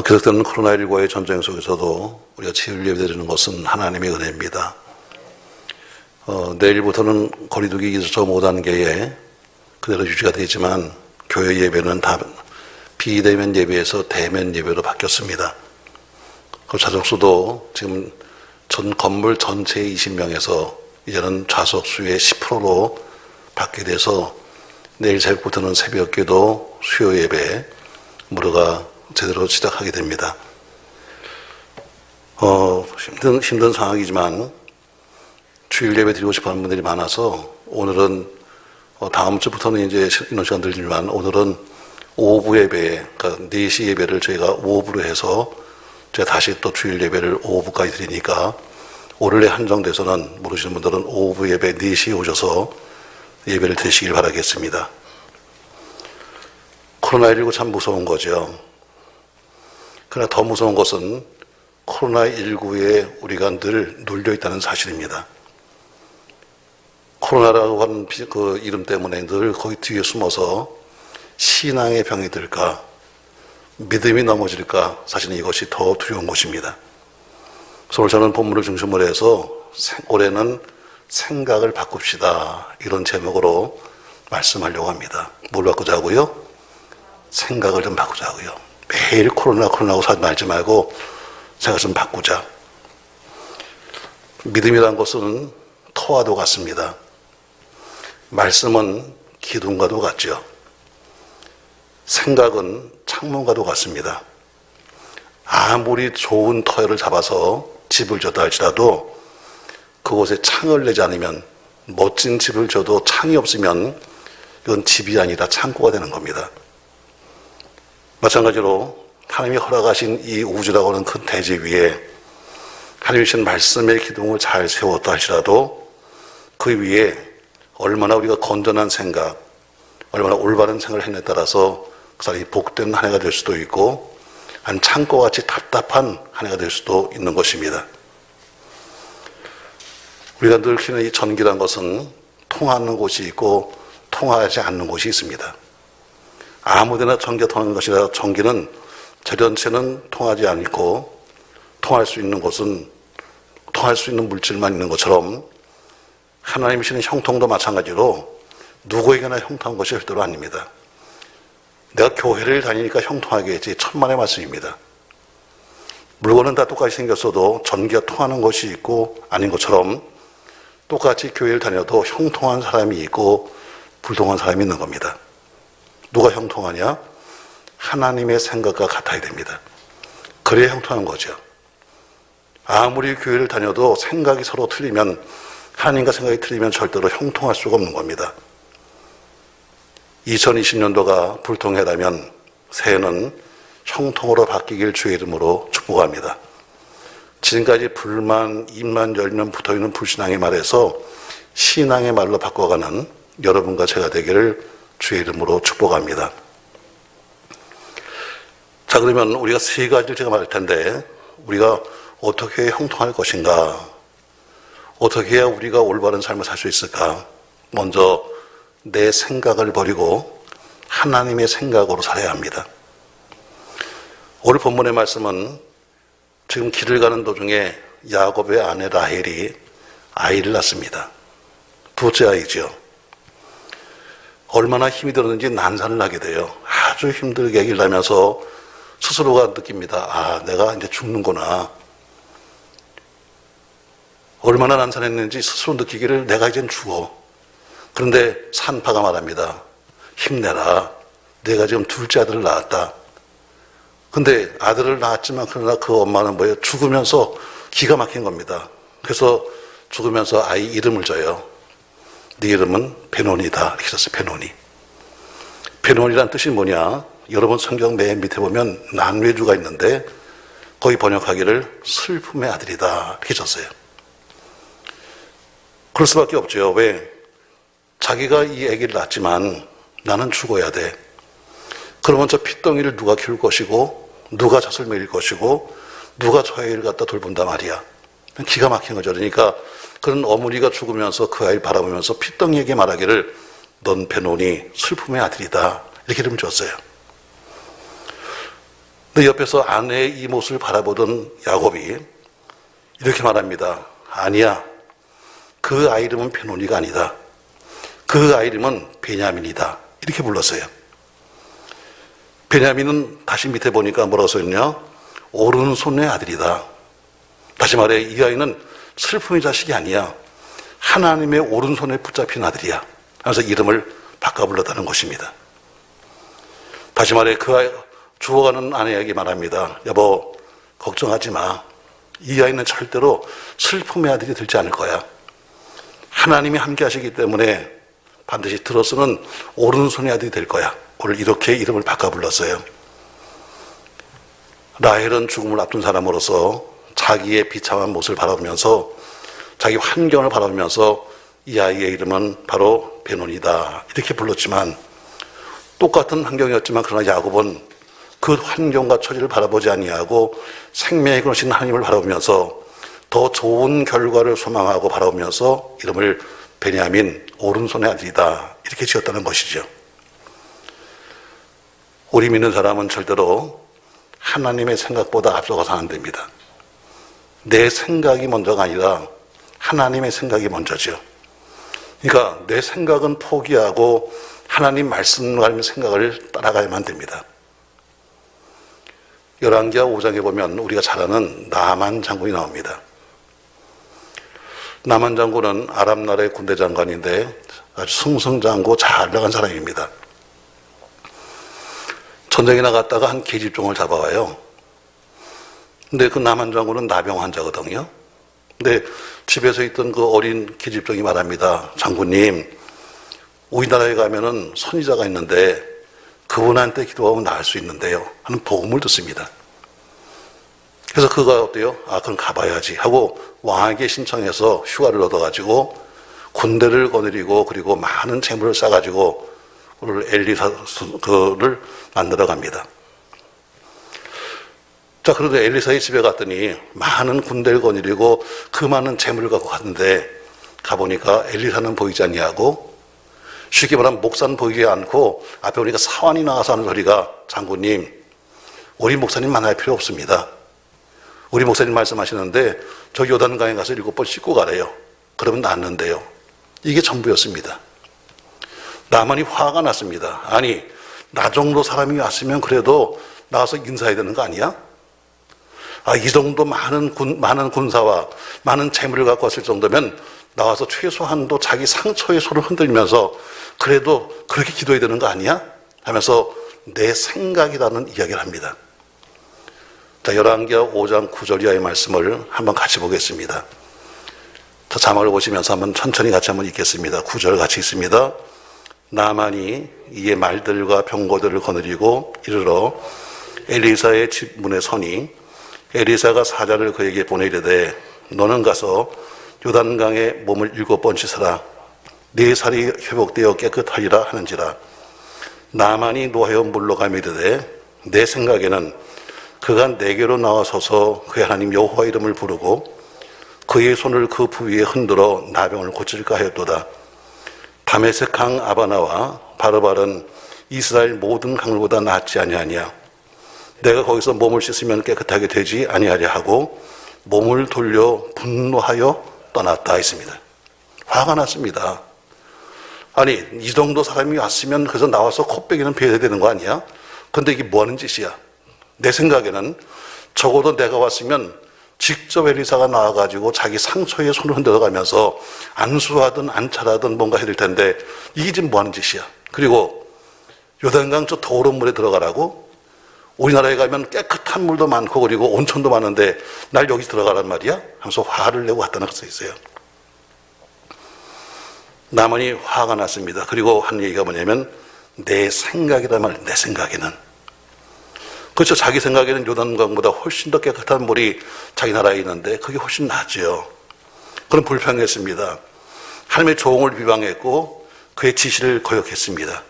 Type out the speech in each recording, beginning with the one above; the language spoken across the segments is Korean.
계속되는 코로나19와의 전쟁 속에서도 우리가 치유를 예배드리는 것은 하나님의 은혜입니다. 내일부터는 거리두기 기조 5단계에 그대로 유지가 되지만 교회 예배는 다 비대면 예배에서 대면 예배로 바뀌었습니다. 그 좌석수도 지금 전 건물 전체의 20명에서 이제는 좌석수의 10%로 받게 돼서 내일 새벽부터는 새벽기도 수요 예배 무료가 제대로 시작하게 됩니다. 힘든 상황이지만 주일 예배 드리고 싶어 하는 분들이 많아서 오늘은 다음 주부터는 이제 이런 시간 들지만 오늘은 오후 예배, 그러니까 4시 예배를 저희가 오후로 해서 제가 다시 또 주일 예배를 오후까지 드리니까 오늘에 한정돼서는 모르시는 분들은 오후 예배 4시에 오셔서 예배를 드리시길 바라겠습니다. 코로나19 참 무서운 거죠. 그러나 더 무서운 것은 코로나19에 우리가 늘 눌려있다는 사실입니다. 코로나라고 하는 그 이름 때문에 늘 거기 뒤에 숨어서 신앙의 병이 들까, 믿음이 넘어질까, 사실은 이것이 더 두려운 것입니다. 그래서 오늘 저는 본문을 중심으로 해서 올해는 생각을 바꿉시다, 이런 제목으로 말씀하려고 합니다. 뭘 바꾸자고요? 생각을 좀 바꾸자고요. 매일 코로나고 살지 말지 말고 생각 좀 바꾸자. 믿음이란 것은 터와도 같습니다. 말씀은 기둥과도 같죠. 생각은 창문과도 같습니다. 아무리 좋은 터를 잡아서 집을 졌다 할지라도 그곳에 창을 내지 않으면, 멋진 집을 져도 창이 없으면 이건 집이 아니라 창고가 되는 겁니다. 마찬가지로 하나님이 허락하신 이 우주라고 하는 큰 대지 위에 하나님이 주신 말씀의 기둥을 잘 세웠다 할지라도 그 위에 얼마나 우리가 건전한 생각, 얼마나 올바른 생각을 했냐에 따라서 그 사람이 복된 한 해가 될 수도 있고 한 창고같이 답답한 한 해가 될 수도 있는 것입니다. 우리가 늘 키는 이 전기란 것은 통하는 곳이 있고 통하지 않는 곳이 있습니다. 아무데나 전기가 통하는 것이 아니라 전기는 전체는 통하지 않고 통할 수 있는 곳은 통할 수 있는 물질만 있는 것처럼 하나님이 주시는 형통도 마찬가지로 누구에게나 형통한 것이 절대로 아닙니다. 내가 교회를 다니니까 형통하게 했지, 천만의 말씀입니다. 물건은 다 똑같이 생겼어도 전기가 통하는 것이 있고 아닌 것처럼 똑같이 교회를 다녀도 형통한 사람이 있고 불통한 사람이 있는 겁니다. 누가 형통하냐? 하나님의 생각과 같아야 됩니다. 그래야 형통한 거죠. 아무리 교회를 다녀도 생각이 서로 틀리면, 하나님과 생각이 틀리면 절대로 형통할 수가 없는 겁니다. 2020년도가 불통해라면 새해는 형통으로 바뀌길 주의 이름으로 축복합니다. 지금까지 불만, 입만 열면 붙어있는 불신앙의 말에서 신앙의 말로 바꿔가는 여러분과 제가 되기를 주의 이름으로 축복합니다. 자, 그러면 우리가 세 가지를 제가 말할 텐데 우리가 어떻게 형통할 것인가, 어떻게 해야 우리가 올바른 삶을 살 수 있을까? 먼저 내 생각을 버리고 하나님의 생각으로 살아야 합니다. 오늘 본문의 말씀은 지금 길을 가는 도중에 야곱의 아내 라헬이 아이를 낳습니다. 둘째 아이죠. 얼마나 힘이 들었는지 난산을 하게 돼요. 아주 힘들게 길 나면서 스스로가 느낍니다. 아, 내가 이제 죽는구나. 얼마나 난산했는지 스스로 느끼기를 내가 이젠 죽어. 그런데 산파가 말합니다. 힘내라. 내가 지금 둘째 아들을 낳았다. 근데 아들을 낳았지만 그러나 그 엄마는 뭐예요? 죽으면서 기가 막힌 겁니다. 그래서 죽으면서 아이 이름을 져요. 네 이름은 베노니다. 이렇게 썼어요. 베노니. 베노니란 뜻이 뭐냐? 여러분 성경 맨 밑에 보면 난외주가 있는데 거기 번역하기를 슬픔의 아들이다. 이렇게 썼어요. 그럴 수밖에 없죠. 왜? 자기가 이 아기를 낳았지만 나는 죽어야 돼. 그러면 저 핏덩이를 누가 키울 것이고, 누가 젖을 먹일 것이고, 누가 저 아이를 갖다 돌본단 말이야. 기가 막힌 거죠. 그러니까 그런 어머니가 죽으면서 그 아이를 바라보면서 핏덩이에게 말하기를 넌 베노니 슬픔의 아들이다. 이렇게 이름을 줬어요. 근데 옆에서 아내의 이 모습을 바라보던 야곱이 이렇게 말합니다. 아니야. 그 아이 이름은 베노니가 아니다. 그 아이 이름은 베냐민이다. 이렇게 불렀어요. 베냐민은 다시 밑에 보니까 뭐라고 써있냐? 오른손의 아들이다. 다시 말해 이 아이는 슬픔의 자식이 아니야. 하나님의 오른손에 붙잡힌 아들이야. 하면서 이름을 바꿔 불렀다는 것입니다. 다시 말해 그 아이, 죽어가는 아내에게 말합니다. 여보, 걱정하지 마. 이 아이는 절대로 슬픔의 아들이 되지 않을 거야. 하나님이 함께 하시기 때문에 반드시 들어서는 오른손의 아들이 될 거야. 오늘 이렇게 이름을 바꿔 불렀어요. 라헬은 죽음을 앞둔 사람으로서 자기의 비참한 모습을 바라보면서 자기 환경을 바라보면서 이 아이의 이름은 바로 베논이다. 이렇게 불렀지만 똑같은 환경이었지만 그러나 야곱은 그 환경과 처지를 바라보지 아니하고 생명의 근원이신 하나님을 바라보면서 더 좋은 결과를 소망하고 바라보면서 이름을 베냐민, 오른손의 아들이다. 이렇게 지었다는 것이죠. 우리 믿는 사람은 절대로 하나님의 생각보다 앞서가서 안 됩니다. 내 생각이 먼저가 아니라 하나님의 생각이 먼저죠. 그러니까 내 생각은 포기하고 하나님 말씀과 하나님의 생각을 따라가야만 됩니다. 열왕기하 5장에 보면 우리가 잘 아는 나만 장군이 나옵니다. 나만 장군은 아람 나라의 군대 장관인데 아주 승승장구 잘 나간 사람입니다. 전쟁에 나갔다가 한 계집종을 잡아와요. 근데 그 나만 장군은 나병 환자거든요. 근데 집에서 있던 그 어린 계집종이 말합니다. 장군님, 우리나라에 가면은 선지자가 있는데 그분한테 기도하면 나을 수 있는데요. 하는 복음을 듣습니다. 그래서 그가 어때요? 아, 그럼 가봐야지 하고 왕에게 신청해서 휴가를 얻어가지고 군대를 거느리고 그리고 많은 재물을 싸가지고 엘리사를 만나러 갑니다. 자, 그런데 엘리사의 집에 갔더니 많은 군대를 거느리고 그 많은 재물을 갖고 갔는데 가보니까 엘리사는 보이지 아니하고 쉽게 말하면 목사는 보이지 않고 앞에 보니까 사환이 나와서 하는 소리가 장군님, 우리 목사님 만날 필요 없습니다. 우리 목사님 말씀하시는데 저 요단강에 가서 7번 씻고 가래요. 그러면 낫는데요. 이게 전부였습니다. 나만이 화가 났습니다. 아니, 나 정도 사람이 왔으면 그래도 나와서 인사해야 되는 거 아니야? 아, 이 정도 많은 군사와 많은 재물을 갖고 왔을 정도면 나와서 최소한도 자기 상처의 손을 흔들면서 그래도 그렇게 기도해야 되는 거 아니야? 하면서 내 생각이라는 이야기를 합니다. 자, 열왕기하 5장 9절 이하의 말씀을 한번 같이 보겠습니다. 더 자막을 보시면서 한번 천천히 같이 한번 읽겠습니다. 9절 같이 읽습니다. 나만이 이에 말들과 병거들을 거느리고 이르러 엘리사의 집 문에 서니 엘리사가 사자를 그에게 보내이르되 너는 가서 요단강에 몸을 7번 씻으라. 네 살이 회복되어 깨끗하리라 하는지라. 나만이 노하여 물러가며 이르되 내 생각에는 그가 내게로 나와서서 그의 하나님 여호와 이름을 부르고 그의 손을 그 부위에 흔들어 나병을 고칠까 하였도다. 다메섹 강 아바나와 바르발은 이스라엘 모든 강물보다 낫지 아니하냐. 내가 거기서 몸을 씻으면 깨끗하게 되지 아니하려 하고 몸을 돌려 분노하여 떠났다 했습니다. 화가 났습니다. 아니, 이 정도 사람이 왔으면 그래서 나와서 코빼기는 베어야 되는 거 아니야? 근데 이게 뭐 하는 짓이야? 내 생각에는 적어도 내가 왔으면 직접 엘리사가 나와가지고 자기 상처에 손을 흔들어가면서 안수하든 안찰하든 뭔가 해야 될 텐데 이게 지금 뭐 하는 짓이야? 그리고 요단강 저 더러운 물에 들어가라고? 우리나라에 가면 깨끗한 물도 많고 그리고 온천도 많은데 날 여기 들어가란 말이야? 하면서 화를 내고 갔다는 거 써 있어요. 나만이 화가 났습니다. 그리고 한 얘기가 뭐냐면 내 생각이란 말이에요. 내 생각에는. 그렇죠. 자기 생각에는 요단강보다 훨씬 더 깨끗한 물이 자기 나라에 있는데 그게 훨씬 낫죠. 그럼 불평했습니다. 하나님의 종을 비방했고 그의 지시를 거역했습니다.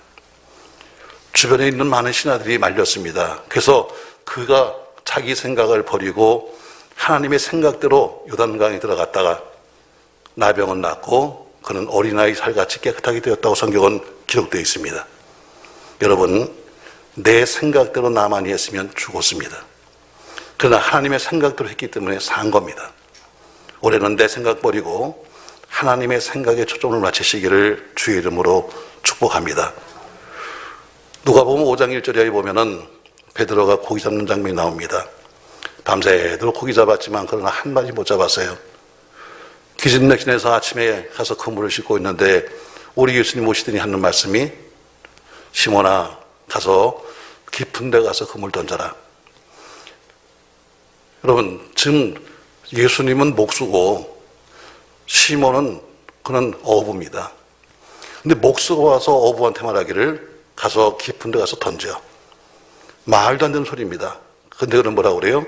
주변에 있는 많은 신하들이 말렸습니다. 그래서 그가 자기 생각을 버리고 하나님의 생각대로 요단강에 들어갔다가 나병은 낫고 그는 어린아이 살같이 깨끗하게 되었다고 성경은 기록되어 있습니다. 여러분, 내 생각대로 나만이 했으면 죽었습니다. 그러나 하나님의 생각대로 했기 때문에 산 겁니다. 올해는 내 생각 버리고 하나님의 생각에 초점을 맞추시기를 주의 이름으로 축복합니다. 누가복음 5장 1절에 보면은 베드로가 고기 잡는 장면이 나옵니다. 밤새도록 고기 잡았지만 그러나 한 마리 못 잡았어요. 기진맥진해서 아침에 가서 그물을 싣고 있는데 우리 예수님 오시더니 하는 말씀이 시몬아 가서 깊은 데 가서 그물 던져라. 여러분 지금 예수님은 목수고 시몬은 그는 어부입니다. 근데 목수가 와서 어부한테 말하기를 가서 깊은 데 가서 던져. 말도 안 되는 소리입니다. 근데 그는 뭐라고 그래요?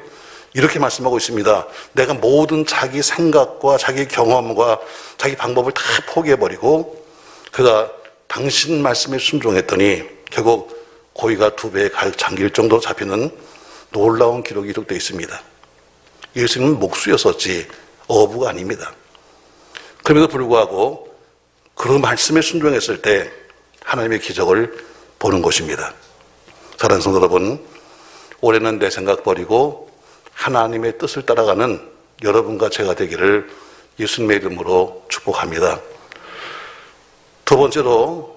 이렇게 말씀하고 있습니다. 내가 모든 자기 생각과 자기 경험과 자기 방법을 다 포기해버리고 그가 당신 말씀에 순종했더니 결국 고기가 2배에 가득 잠길 정도로 잡히는 놀라운 기록이 기록되어 있습니다. 예수님은 목수였었지 어부가 아닙니다. 그럼에도 불구하고 그런 말씀에 순종했을 때 하나님의 기적을 보는 것입니다. 사랑하는 성도 여러분, 올해는 내 생각 버리고 하나님의 뜻을 따라가는 여러분과 제가 되기를 예수님의 이름으로 축복합니다. 두 번째로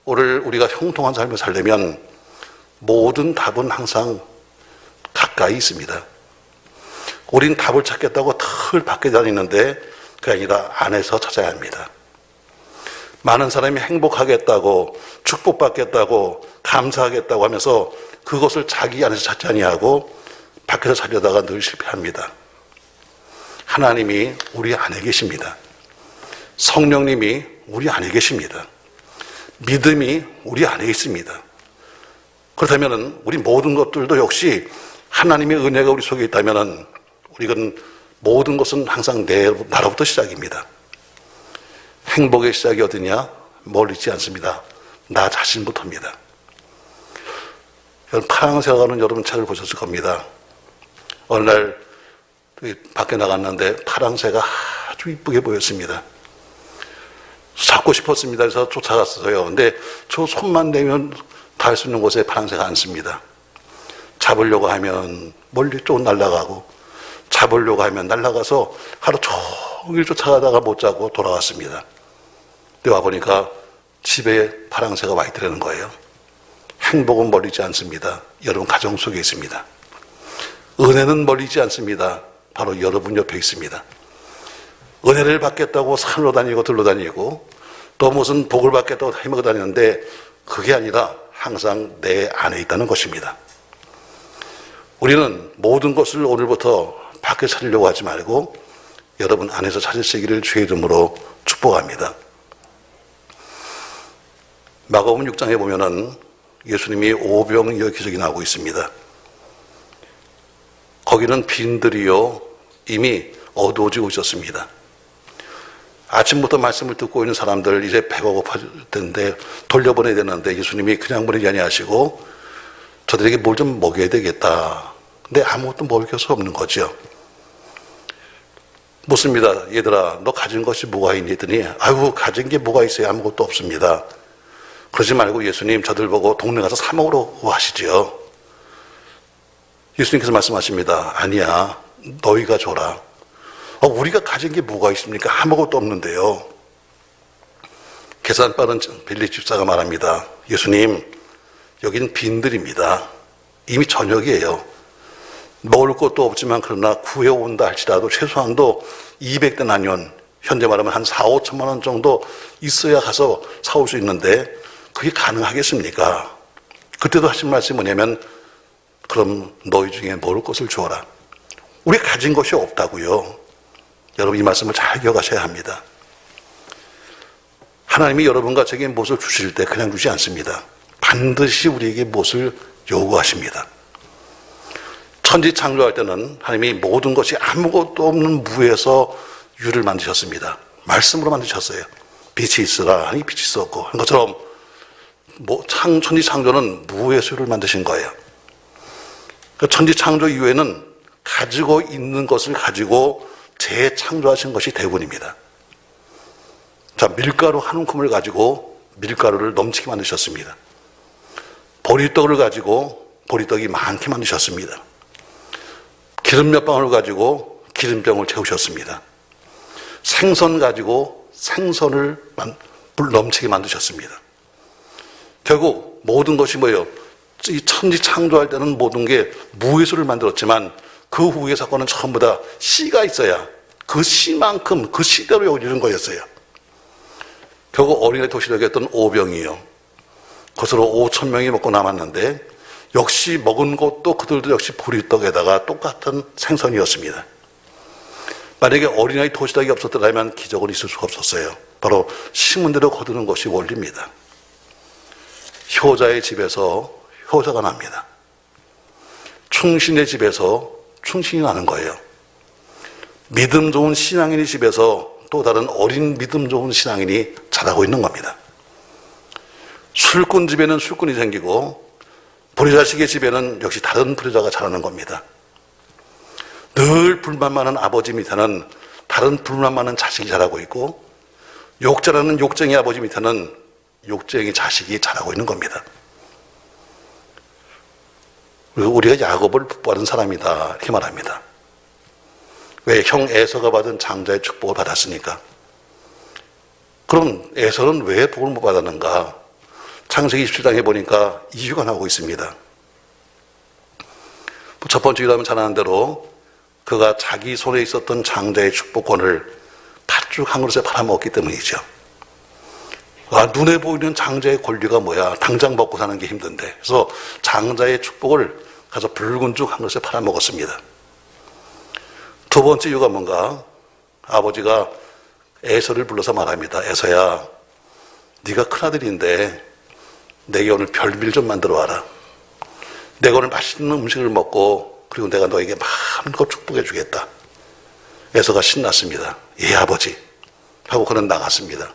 오늘 우리가 형통한 삶을 살려면 모든 답은 항상 가까이 있습니다. 우린 답을 찾겠다고 털 밖에 다니는데 그게 아니라 안에서 찾아야 합니다. 많은 사람이 행복하겠다고 축복받겠다고 감사하겠다고 하면서 그것을 자기 안에서 찾지 아니하고 밖에서 찾려다가 늘 실패합니다. 하나님이 우리 안에 계십니다. 성령님이 우리 안에 계십니다. 믿음이 우리 안에 있습니다. 그렇다면 우리 모든 것들도 역시 하나님의 은혜가 우리 속에 있다면 우리는 모든 것은 항상 나로부터 시작입니다. 행복의 시작이 어디냐? 멀리 있지 않습니다. 나 자신부터입니다. 여러분 파랑새가 가는 여러분 책을 보셨을 겁니다. 어느 날 밖에 나갔는데 파랑새가 아주 이쁘게 보였습니다. 잡고 싶었습니다. 그래서 쫓아갔어요. 근데 저 손만 대면 닿을 수 있는 곳에 파랑새가 앉습니다. 잡으려고 하면 멀리 쪽 날아가고 잡으려고 하면 날아가서 하루 종일 쫓아가다가 못 자고 돌아왔습니다. 근데 와보니까 집에 파랑새가 와 있더라는 거예요. 행복은 멀리지 않습니다. 여러분 가정 속에 있습니다. 은혜는 멀리지 않습니다. 바로 여러분 옆에 있습니다. 은혜를 받겠다고 산으로 다니고 들러 다니고 또 무슨 복을 받겠다고 헤매고 다니는데 그게 아니라 항상 내 안에 있다는 것입니다. 우리는 모든 것을 오늘부터 밖에 찾으려고 하지 말고 여러분 안에서 찾으시기를 주의 이름으로 축복합니다. 마가복음 6장에 보면은 예수님이 오병이어 기적이 나오고 있습니다. 거기는 빈들이요 이미 어두워지고 있었습니다. 아침부터 말씀을 듣고 있는 사람들 이제 배가 고파질 텐데 돌려보내야 되는데 예수님이 그냥 보내지 아니하시고 저들에게 뭘 좀 먹여야 되겠다. 근데 아무것도 먹을 것이 없는 거죠. 묻습니다. 얘들아 너 가진 것이 뭐가 있니? 했더니 아이고 가진 게 뭐가 있어요? 아무것도 없습니다. 그러지 말고 예수님 저들 보고 동네 가서 사 먹으라고 하시죠. 예수님께서 말씀하십니다. 아니야 너희가 줘라. 우리가 가진 게 뭐가 있습니까? 아무것도 없는데요. 계산 빠른 빌리 집사가 말합니다. 예수님 여긴 빈들입니다. 이미 저녁이에요. 먹을 것도 없지만 그러나 구해온다 할지라도 최소한도 200데나리온 현재 말하면 한 4, 5천만 원 정도 있어야 가서 사올 수 있는데 그게 가능하겠습니까? 그때도 하신 말씀이 뭐냐면 그럼 너희 중에 먹을 것을 주어라. 우리가 가진 것이 없다고요. 여러분 이 말씀을 잘 기억하셔야 합니다. 하나님이 여러분과 제게 무엇을 주실 때 그냥 주지 않습니다. 반드시 우리에게 무엇을 요구하십니다. 천지 창조할 때는 하나님이 모든 것이 아무것도 없는 무에서 유를 만드셨습니다. 말씀으로 만드셨어요. 빛이 있으라 하니 빛이 있었고 한 것처럼 천지 창조는 무에서 유를 만드신 거예요. 천지 창조 이후에는 가지고 있는 것을 가지고 재창조하신 것이 대부분입니다. 자, 밀가루 한 움큼을 가지고 밀가루를 넘치게 만드셨습니다. 보리떡을 가지고 보리떡이 많게 만드셨습니다. 기름 몇 방울 가지고 기름병을 채우셨습니다. 생선 가지고 생선을 불 넘치게 만드셨습니다. 결국 모든 것이 뭐예요? 이 천지 창조할 때는 모든 게 무에서를 만들었지만 그 후의 사건은 전부 다 씨가 있어야 그 씨만큼 그 씨대로 이루어지는 거였어요. 결국 어린아이 도시락이었던 오병이요. 그것으로 5천 명이 먹고 남았는데 역시 먹은 것도 그들도 역시 보리떡에다가 똑같은 생선이었습니다. 만약에 어린아이 도시락이 없었더라면 기적은 있을 수가 없었어요. 바로 심은 대로 거두는 것이 원리입니다. 효자의 집에서 효자가 납니다. 충신의 집에서 충신이 나는 거예요. 믿음 좋은 신앙인의 집에서 또 다른 어린 믿음 좋은 신앙인이 자라고 있는 겁니다. 술꾼 집에는 술꾼이 생기고 불효자식의 집에는 역시 다른 불효자가 자라는 겁니다. 늘 불만 많은 아버지 밑에는 다른 불만 많은 자식이 자라고 있고 욕자라는 욕쟁이 아버지 밑에는 욕쟁이 자식이 자라고 있는 겁니다. 그리고 우리가 야곱을 복받은 사람이다 이렇게 말합니다. 왜? 형 에서가 받은 장자의 축복을 받았으니까. 그럼 에서는 왜 복을 못 받았는가? 창세기 27장에 보니까 이유가 나오고 있습니다. 첫 번째 이유라면 잘 아는 대로 그가 자기 손에 있었던 장자의 축복권을 팥죽 한 그릇에 팔아먹었기 때문이죠. 눈에 보이는 장자의 권리가 뭐야? 당장 먹고 사는 게 힘든데. 그래서 장자의 축복을 가서 붉은 죽 한 그릇에 팔아먹었습니다. 두 번째 이유가 뭔가? 아버지가 에서를 불러서 말합니다. 에서야, 네가 큰아들인데 내게 오늘 별미를 좀 만들어 와라. 내가 오늘 맛있는 음식을 먹고 그리고 내가 너에게 마음껏 축복해 주겠다. 에서가 신났습니다. 예, 아버지. 하고 그는 나갔습니다.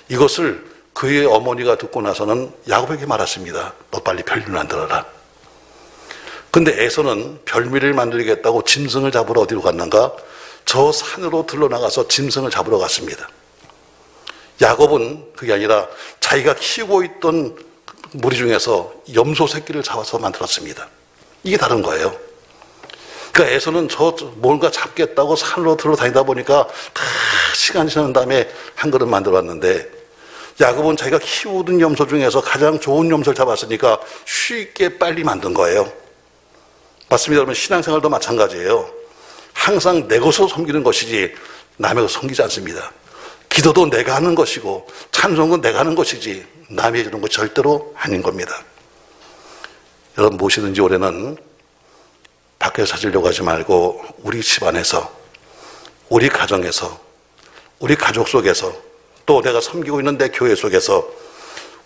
이것을 그의 어머니가 듣고 나서는 야곱에게 말했습니다. 너 빨리 별미를 만들어라. 근데 에서는 별미를 만들겠다고 짐승을 잡으러 어디로 갔는가? 저 산으로 들러나가서 짐승을 잡으러 갔습니다. 야곱은 그게 아니라 자기가 키우고 있던 무리 중에서 염소 새끼를 잡아서 만들었습니다. 이게 다른 거예요. 그러니까 에서는 뭔가 잡겠다고 산으로 들러다니다 보니까 다 시간 지난 다음에 한 그릇 만들어 왔는데 야곱은 자기가 키우던 염소 중에서 가장 좋은 염소를 잡았으니까 쉽게 빨리 만든 거예요. 맞습니다. 여러분, 신앙생활도 마찬가지예요. 항상 내 것으로 섬기는 것이지 남의 것을 섬기지 않습니다. 기도도 내가 하는 것이고 찬송은 내가 하는 것이지 남이 해주는 것 절대로 아닌 겁니다. 여러분, 무엇이든지 올해는 밖에서 찾으려고 하지 말고 우리 집안에서, 우리 가정에서, 우리 가족 속에서, 또 내가 섬기고 있는 내 교회 속에서,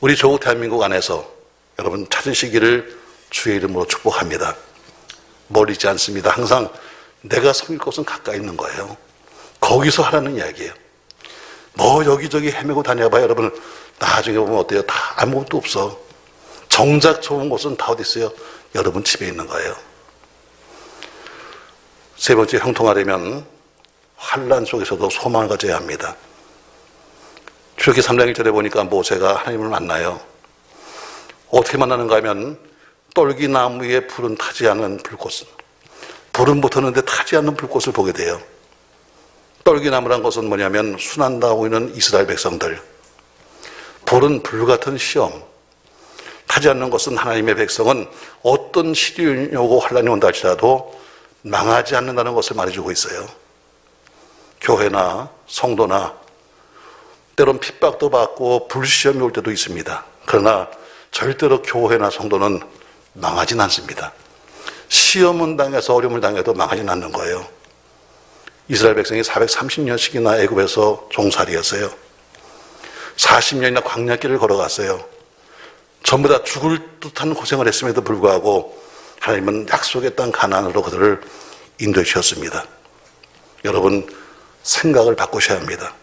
우리 조국 대한민국 안에서 여러분 찾으시기를 주의 이름으로 축복합니다. 멀리지 않습니다. 항상 내가 섬길 곳은 가까이 있는 거예요. 거기서 하라는 이야기예요. 뭐 여기저기 헤매고 다녀봐요. 여러분, 나중에 보면 어때요? 다 아무것도 없어. 정작 좋은 곳은 다 어디 있어요? 여러분 집에 있는 거예요. 세 번째, 형통하려면 환난 속에서도 소망을 가져야 합니다. 출애굽기 3장 1절에 보니까 모세가 하나님을 만나요. 어떻게 만나는가 하면 떨기나무 위에 불은 타지 않는 불꽃은, 불은 붙었는데 타지 않는 불꽃을 보게 돼요. 떨기나무란 것은 뭐냐면 순환당하고 있는 이스라엘 백성들, 불은 불같은 시험, 타지 않는 것은 하나님의 백성은 어떤 시련이 오고 환난이 온다 할지라도 망하지 않는다는 것을 말해주고 있어요. 교회나 성도나 때론 핍박도 받고 불시험이 올 때도 있습니다. 그러나 절대로 교회나 성도는 망하진 않습니다. 시험은 당해서 어려움을 당해도 망하진 않는 거예요. 이스라엘 백성이 430년씩이나 애굽에서 종살이였어요. 40년이나 광야길을 걸어갔어요. 전부 다 죽을 듯한 고생을 했음에도 불구하고 하나님은 약속의 땅 가나안으로 그들을 인도해 주셨습니다. 여러분, 생각을 바꾸셔야 합니다.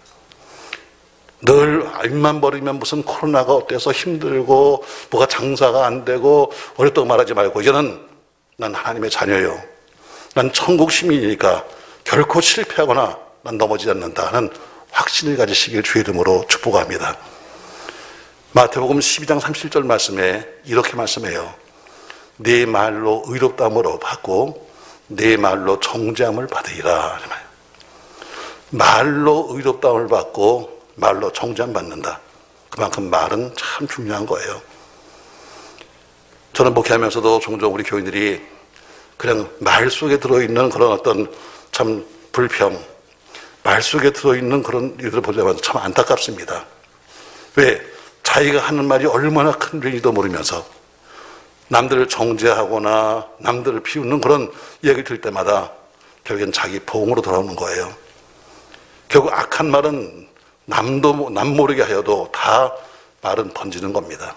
늘 입만 버리면 무슨 코로나가 어때서 힘들고 뭐가 장사가 안 되고 어렵다고 말하지 말고 이제는 난 하나님의 자녀요. 난 천국 시민이니까 결코 실패하거나 난 넘어지지 않는다 하는 확신을 가지시길 주의 이름으로 축복합니다. 마태복음 12장 37절 말씀에 이렇게 말씀해요. 내 말로 의롭다함을 받고 내 말로 정죄함을 받으리라. 말로 의롭다함을 받고 말로 정죄함 받는다. 그만큼 말은 참 중요한 거예요. 저는 목회하면서도 종종 우리 교인들이 그냥 말 속에 들어있는 그런 어떤 참 불평, 말 속에 들어있는 그런 일들을 보자마자 참 안타깝습니다. 왜? 자기가 하는 말이 얼마나 큰 죄인지도 모르면서 남들을 정죄하거나 남들을 비웃는 그런 이야기를 들을 때마다 결국엔 자기 보응으로 돌아오는 거예요. 결국 악한 말은 남 모르게 하여도 다 말은 번지는 겁니다.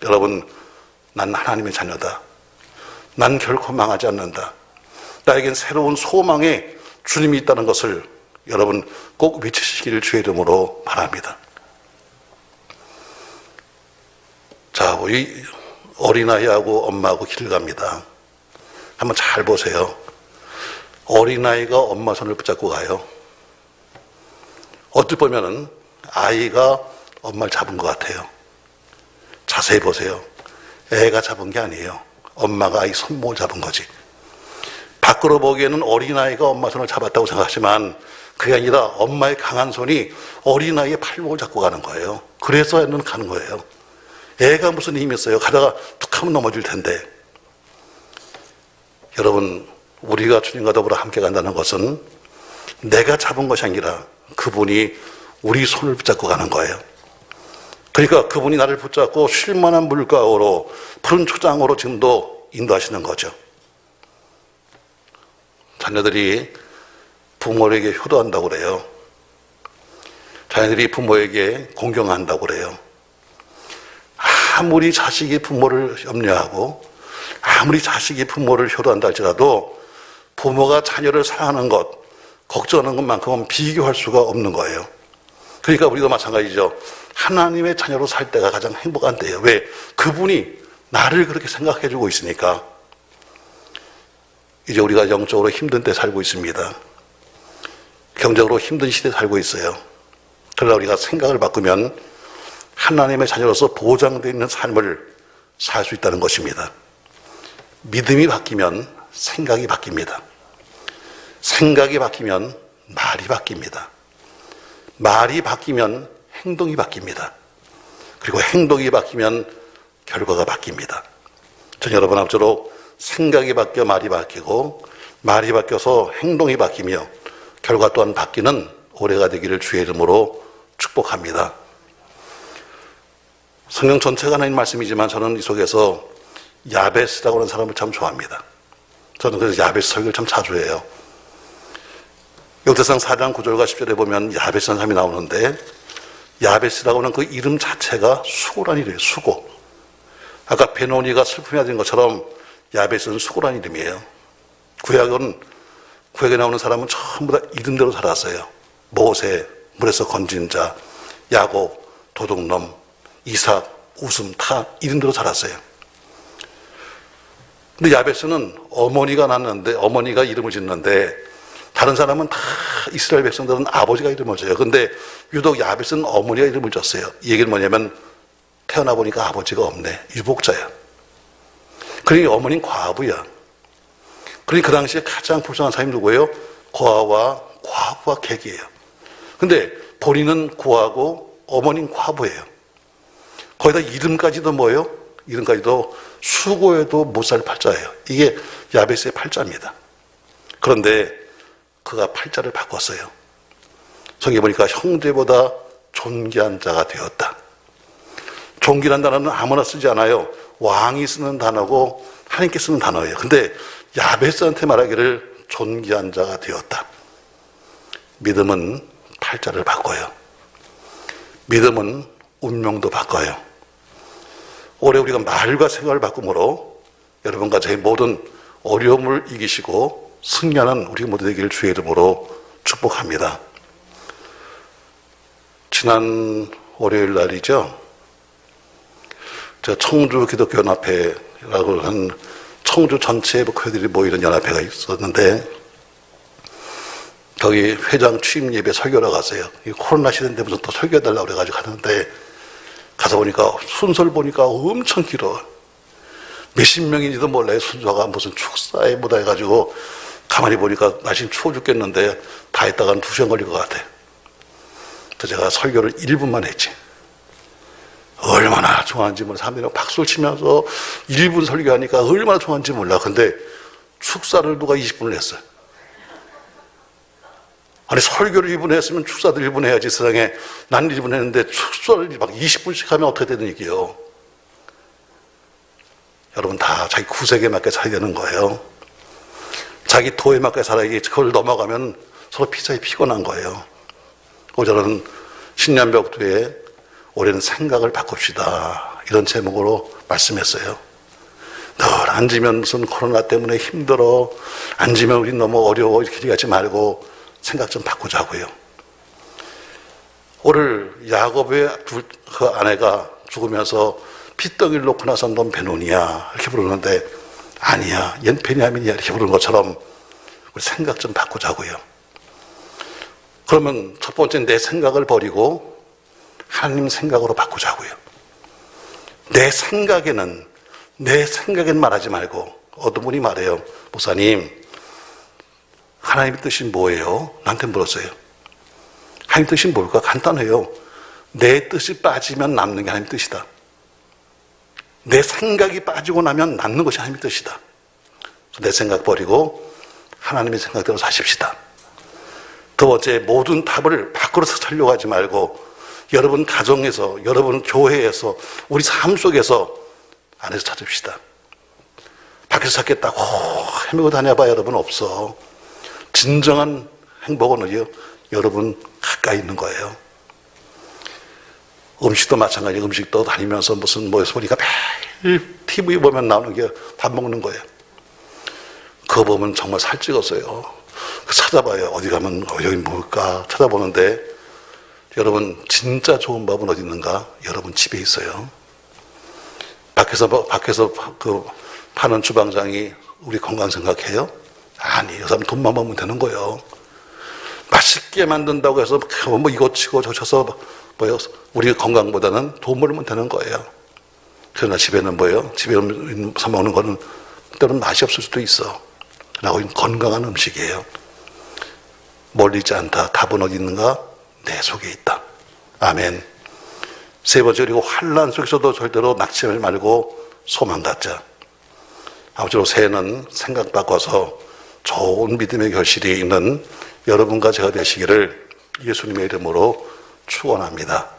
여러분, 난 하나님의 자녀다. 난 결코 망하지 않는다. 나에겐 새로운 소망의 주님이 있다는 것을 여러분 꼭 외치시기를 주의 이름으로 바랍니다. 자, 우리 어린아이하고 엄마하고 길을 갑니다. 한번 잘 보세요. 어린아이가 엄마 손을 붙잡고 가요. 어떻게 보면은 아이가 엄마를 잡은 것 같아요. 자세히 보세요. 애가 잡은 게 아니에요. 엄마가 아이 손목을 잡은 거지. 밖으로 보기에는 어린아이가 엄마 손을 잡았다고 생각하지만 그게 아니라 엄마의 강한 손이 어린아이의 팔목을 잡고 가는 거예요. 그래서 애는 가는 거예요. 애가 무슨 힘이 있어요. 가다가 툭 하면 넘어질 텐데. 여러분, 우리가 주님과 더불어 함께 간다는 것은 내가 잡은 것이 아니라 그분이 우리 손을 붙잡고 가는 거예요. 그러니까 그분이 나를 붙잡고 쉴만한 물가로 푸른 초장으로 지금도 인도하시는 거죠. 자녀들이 부모에게 효도한다고 그래요. 자녀들이 부모에게 공경한다고 그래요. 아무리 자식이 부모를 염려하고 아무리 자식이 부모를 효도한다 할지라도 부모가 자녀를 사랑하는 것, 걱정하는 것만큼은 비교할 수가 없는 거예요. 그러니까 우리도 마찬가지죠. 하나님의 자녀로 살 때가 가장 행복한 때예요. 왜? 그분이 나를 그렇게 생각해 주고 있으니까. 이제 우리가 영적으로 힘든 때 살고 있습니다. 경제적으로 힘든 시대에 살고 있어요. 그러나 우리가 생각을 바꾸면 하나님의 자녀로서 보장되어 있는 삶을 살 수 있다는 것입니다. 믿음이 바뀌면 생각이 바뀝니다. 생각이 바뀌면 말이 바뀝니다. 말이 바뀌면 행동이 바뀝니다. 그리고 행동이 바뀌면 결과가 바뀝니다. 전 여러분 앞으로 생각이 바뀌어 말이 바뀌고 말이 바뀌어서 행동이 바뀌며 결과 또한 바뀌는 올해가 되기를 주의 이름으로 축복합니다. 성경 전체가 하나님 말씀이지만 저는 이 속에서 야베스라고 하는 사람을 참 좋아합니다. 저는 그래서 야베스 설교를 참 자주 해요. 역대상 4장 9절과 10절에 보면 야베스라는 사람이 나오는데 야베스라고 하는 그 이름 자체가 수고란 이름이에요. 수고. 아까 베노니가 슬픔이 된 것처럼 야베스는 수고란 이름이에요. 구약에 나오는 사람은 전부 다 이름대로 살았어요. 모세, 물에서 건진 자, 야곱, 도둑놈, 이삭, 웃음 다 이름대로 살았어요. 근데 야베스는 어머니가 낳는데 어머니가 이름을 짓는데 다른 사람은 다 이스라엘 백성들은 아버지가 이름을 져요. 근데 유독 야베스는 어머니가 이름을 졌어요. 이 얘기는 뭐냐면 태어나 보니까 아버지가 없네. 유복자야. 그러니 어머니는 과부야. 그러니 그 당시에 가장 불쌍한 사람이 누구예요? 고아와 과부와 객이에요. 근데 본인은 고아고 어머니는 과부예요. 거기다 이름까지도 뭐예요? 이름까지도 수고해도 못 살 팔자예요. 이게 야베스의 팔자입니다. 그런데 그가 팔자를 바꿨어요. 성경에 보니까 형제보다 존귀한 자가 되었다. 존귀란 단어는 아무나 쓰지 않아요. 왕이 쓰는 단어고 하나님께 쓰는 단어예요. 근데 야베스한테 말하기를 존귀한 자가 되었다. 믿음은 팔자를 바꿔요. 믿음은 운명도 바꿔요. 올해 우리가 말과 생각을 바꿈으로 여러분과 제 모든 어려움을 이기시고 승리하는 우리 모두 되기를 주의 이름으로 축복합니다. 지난 월요일 날이죠. 저 청주 기독교연합회라고 한 청주 전체의 교회들이 모이는 연합회가 있었는데 거기 회장 취임 예배 설교를 갔어요. 이 코로나 시대인데 무슨 또 설교해달라고 그래가지고 갔는데 가서 가서 보니까 순서를 보니까 엄청 길어. 몇십 명인지도 몰라요. 순서가 무슨 축사에 뭐다 해가지고 가만히 보니까 날씨는 추워 죽겠는데 다 했다가는 2시간 걸릴 것 같아. 그래서 제가 설교를 1분만 했지. 얼마나 좋아하는지 몰라. 사람들이 박수를 치면서 1분 설교하니까 얼마나 좋아하는지 몰라. 근데 축사를 누가 20분을 했어요. 아니 설교를 1분 했으면 축사도 1분 해야지. 세상에 난 1분 했는데 축사를 막 20분씩 하면 어떻게 되는 얘기예요. 여러분 다 자기 구색에 맞게 살아야 되는 거예요. 자기 도에 맞게 살아야지. 그걸 넘어가면 서로 피곤한 거예요. 저는 신년벽두에 올해는 생각을 바꿉시다. 이런 제목으로 말씀했어요. 늘 앉으면 무슨 코로나 때문에 힘들어. 앉으면 우리 너무 어려워. 이렇게 얘기하지 말고 생각 좀 바꾸자고요. 오늘 야곱의 그 아내가 죽으면서 핏덩이를 놓고 나서 넌 베노니야 이렇게 부르는데 아니야 얜 베냐민이야 이렇게 부르는 것처럼 우리 생각 좀 바꾸자고요. 그러면 첫 번째 내 생각을 버리고 하나님 생각으로 바꾸자고요. 내 생각에는 말하지 말고 어떤 분이 말해요. 목사님 하나님의 뜻이 뭐예요? 나한테 물었어요. 하나님 뜻이 뭘까? 간단해요. 내 뜻이 빠지면 남는 게 하나님 뜻이다. 내 생각이 빠지고 나면 남는 것이 하나님의 뜻이다. 내 생각 버리고 하나님의 생각대로 사십시다. 두 번째, 모든 답을 밖으로서 찾으려고 하지 말고 여러분 가정에서, 여러분 교회에서, 우리 삶 속에서 안에서 찾읍시다. 밖에서 찾겠다고 헤매고 다녀봐야 여러분 없어. 진정한 행복은 어디요? 여러분 가까이 있는 거예요. 음식도 마찬가지. 음식도 다니면서 무슨 뭐에서 보니까 매일 TV 보면 나오는 게 밥 먹는 거예요. 그거 보면 정말 살찌겠어요. 찾아봐요. 어디 가면 여기 뭘까 찾아보는데 여러분 진짜 좋은 밥은 어디 있는가? 여러분 집에 있어요. 밖에서 그 파는 주방장이 우리 건강 생각해요? 아니, 이 사람 돈만 벌면 되는 거예요. 맛있게 만든다고 해서 뭐 이거 치고 저 쳐서 뭐요? 우리 건강보다는 돈 벌면 되는 거예요. 그러나 집에는 뭐예요? 집에 사 먹는 거는 때로는 맛이 없을 수도 있어. 그러나 건강한 음식이에요. 멀리 있지 않다. 답은 어디 있는가? 내 속에 있다. 아멘. 세 번째, 그리고 환난 속에서도 절대로 낙심하지 말고 소망 갖자. 아무쪼록 새해는 생각 바꿔서 좋은 믿음의 결실이 있는 여러분과 제가 되시기를 예수님의 이름으로 축원합니다.